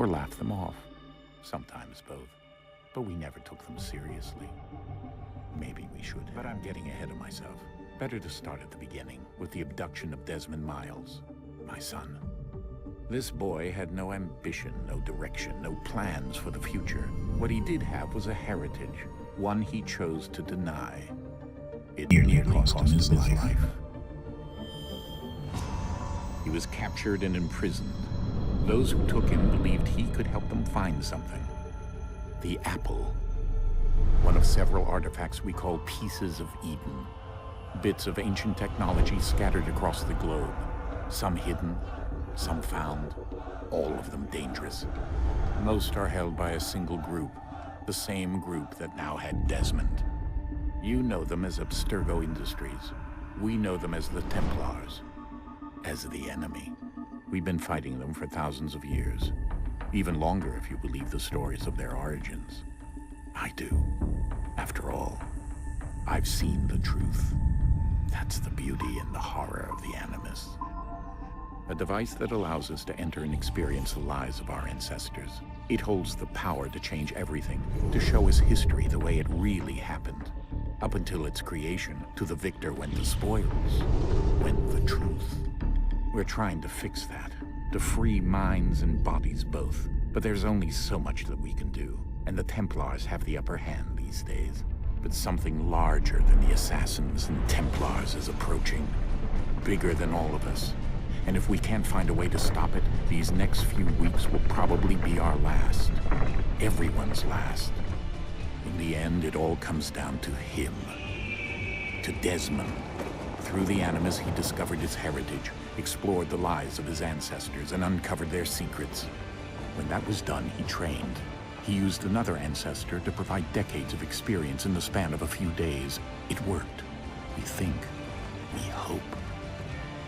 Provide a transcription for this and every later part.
or laugh them off. Sometimes both. But we never took them seriously. Maybe we should, but I'm getting ahead of myself. Better to start at the beginning, with the abduction of Desmond Miles, my son. This boy had no ambition, no direction, no plans for the future. What he did have was a heritage, one he chose to deny. It nearly cost him his life. He was captured and imprisoned. Those who took him believed he could help them find something. The apple. One of several artifacts we call pieces of Eden. Bits of ancient technology scattered across the globe. Some hidden, some found, all of them dangerous. Most are held by a single group, the same group that now had Desmond. You know them as Abstergo Industries. We know them as the Templars, as the enemy. We've been fighting them for thousands of years. Even longer if you believe the stories of their origins. I do. After all, I've seen the truth. That's the beauty and the horror of the Animus. A device that allows us to enter and experience the lives of our ancestors. It holds the power to change everything, to show us history the way it really happened. Up until its creation, to the victor went the spoils, went the truth. We're trying to fix that, to free minds and bodies both. But there's only so much that we can do, and the Templars have the upper hand these days. But something larger than the Assassins and Templars is approaching, bigger than all of us. And if we can't find a way to stop it, these next few weeks will probably be our last. Everyone's last. In the end, it all comes down to him. To Desmond. Through the Animus, he discovered his heritage, explored the lives of his ancestors, and uncovered their secrets. When that was done, he trained. He used another ancestor to provide decades of experience in the span of a few days. It worked. We think. We hope.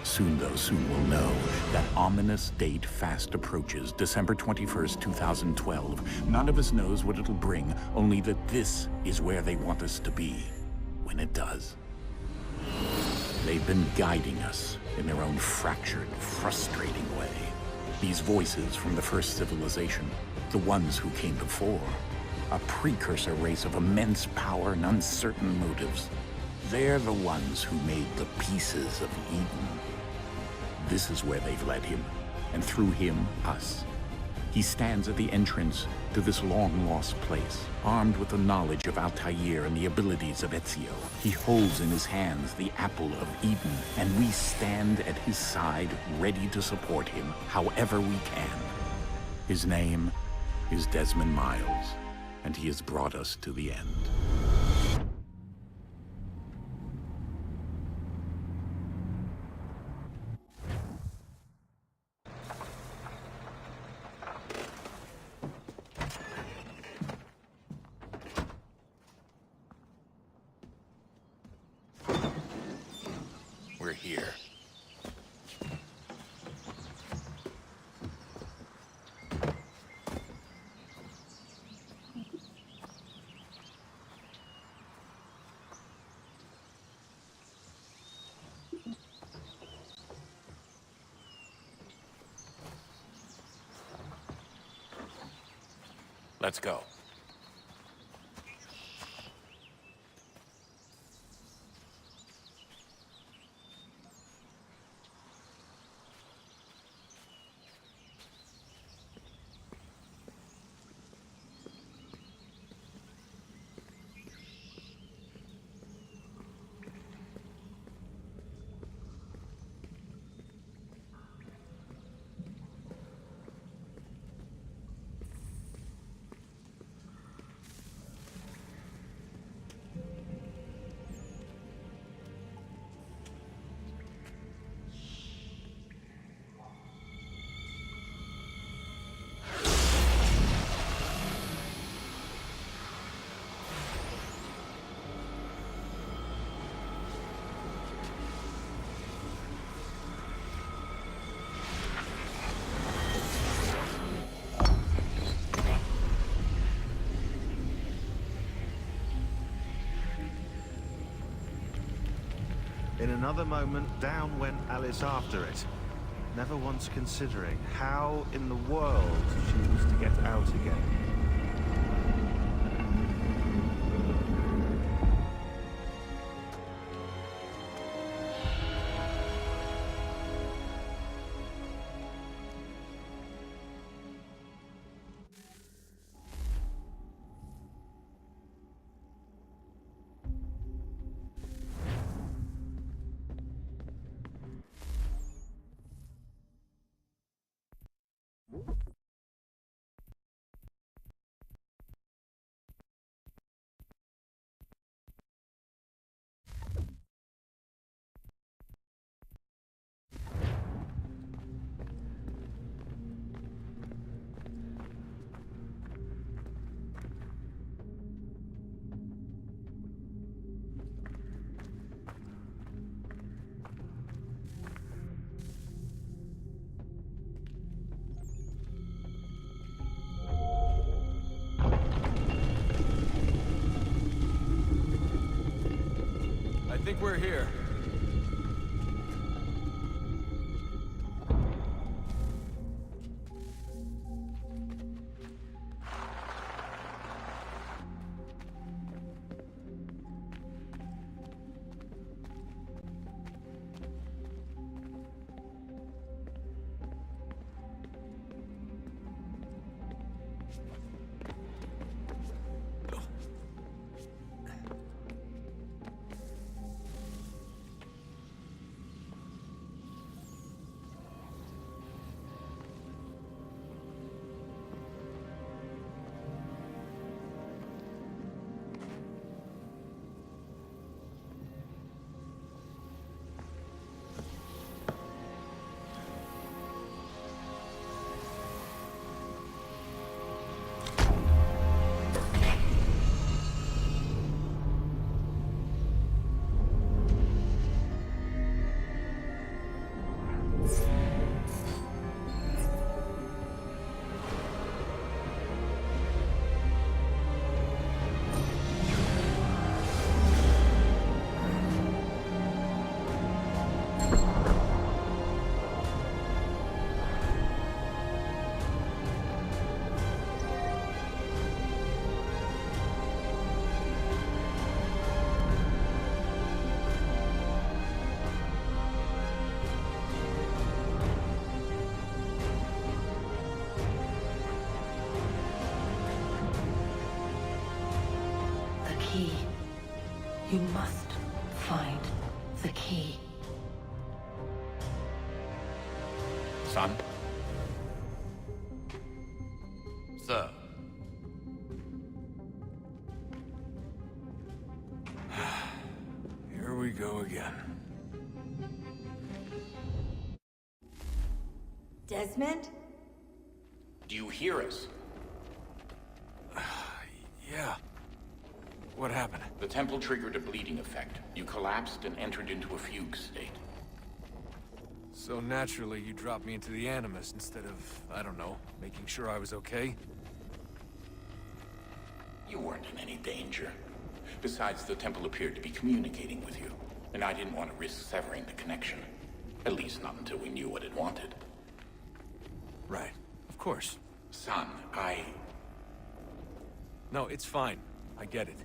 Soon, though, soon we'll know. That ominous date fast approaches, December 21st, 2012. None of us knows what it'll bring, only that this is where they want us to be, when it does. They've been guiding us in their own fractured, frustrating way. These voices from the first civilization, the ones who came before, a precursor race of immense power and uncertain motives. They're the ones who made the pieces of Eden. This is where they've led him, and through him, us. He stands at the entrance to this long-lost place, armed with the knowledge of Altair and the abilities of Ezio. He holds in his hands the apple of Eden, and we stand at his side, ready to support him however we can. His name is Desmond Miles, and he has brought us to the end. We're here. Let's go. In another moment, down went Alice after it. never once considering how in the world she was to get out again. I think we're here. Key. You must find the key. Son? Sir. Here we go again. Desmond? Do you hear us? Yeah. What happened? The temple triggered a bleeding effect. You collapsed and entered into a fugue state. So naturally, you dropped me into the Animus instead of, I don't know, making sure I was okay? You weren't in any danger. Besides, the temple appeared to be communicating with you, and I didn't want to risk severing the connection. At least not until we knew what it wanted. Right. Of course. Son, No, it's fine. I get it.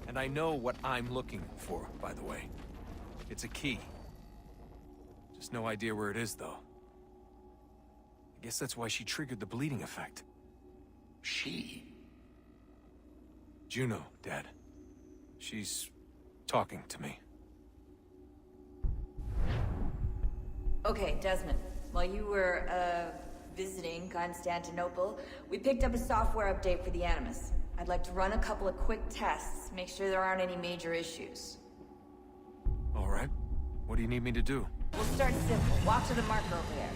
And I know what I'm looking for, by the way. It's a key. Just no idea where it is, though. I guess that's why she triggered the bleeding effect. She? Juno, Dad. She's talking to me. Okay, Desmond. While you were, visiting Constantinople, we picked up a software update for the Animus. I'd like to run a couple of quick tests, make sure there aren't any major issues. All right. What do you need me to do? We'll start simple. Walk to the marker over there.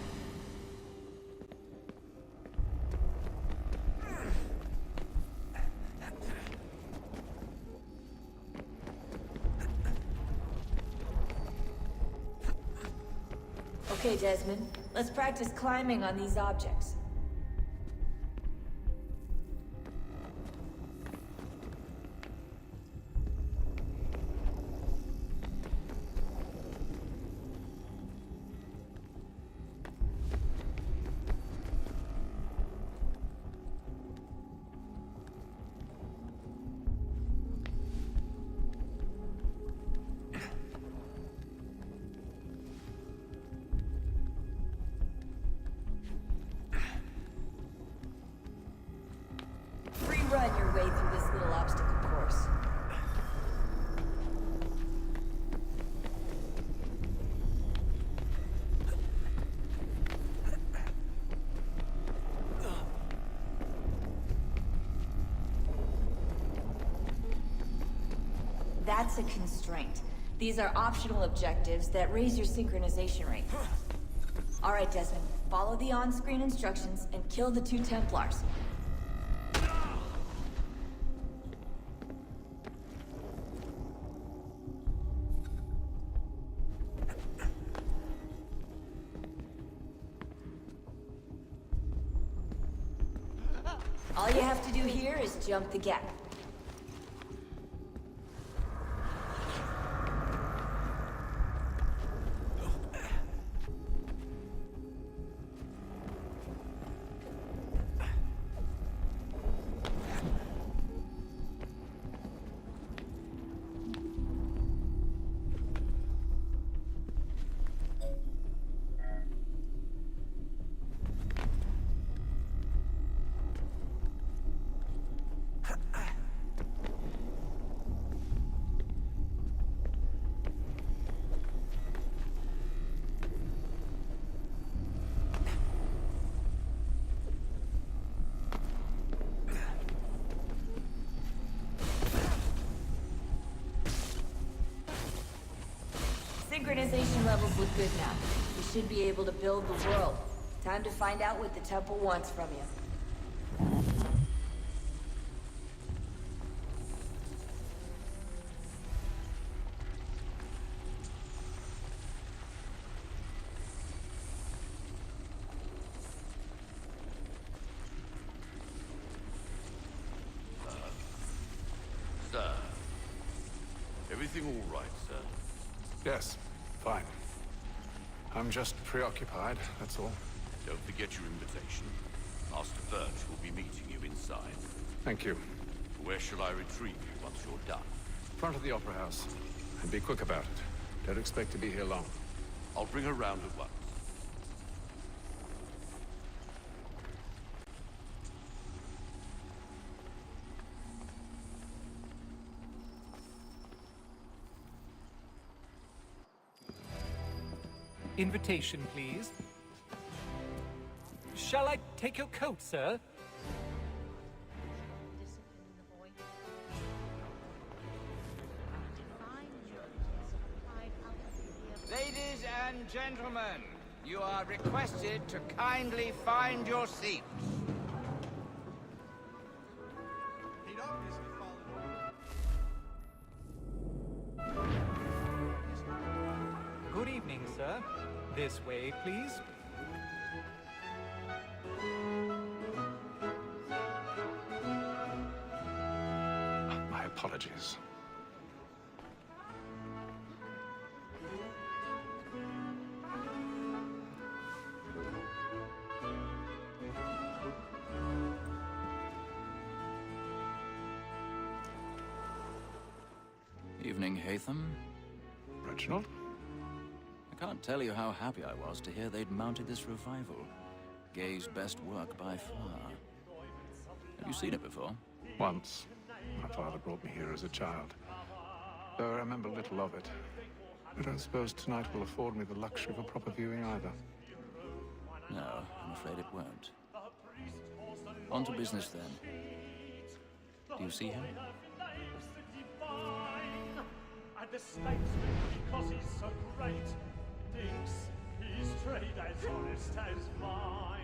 Okay, Desmond. Let's practice climbing on these objects. That's a constraint. These are optional objectives that raise your synchronization rate. Alright, Desmond. Follow the on-screen instructions and kill the 2 Templars. All you have to do here is jump the gap. Synchronization levels look good now. We should be able to build the world. Time to find out what the temple wants from you. Sir. Everything all right, sir? Yes, fine. I'm just preoccupied, that's all. Don't forget your invitation. Master Birch will be meeting you inside. Thank you. Where shall I retrieve you once you're done? Front of the Opera House. And be quick about it. Don't expect to be here long. I'll bring her round at once. Invitation, please. Shall I take your coat, sir? Ladies and gentlemen, you are requested to kindly find your seats. Good evening, sir. This way, please. My apologies. Evening, Haytham. Reginald? I can't tell you how happy I was to hear they'd mounted this revival. Gay's best work by far. Have you seen it before? Once. My father brought me here as a child. Though I remember little of it. I don't suppose tonight will afford me the luxury of a proper viewing either. No, I'm afraid it won't. On to business then. Do you see him? And the statesman, because he's so great, thinks his trade as honest as mine.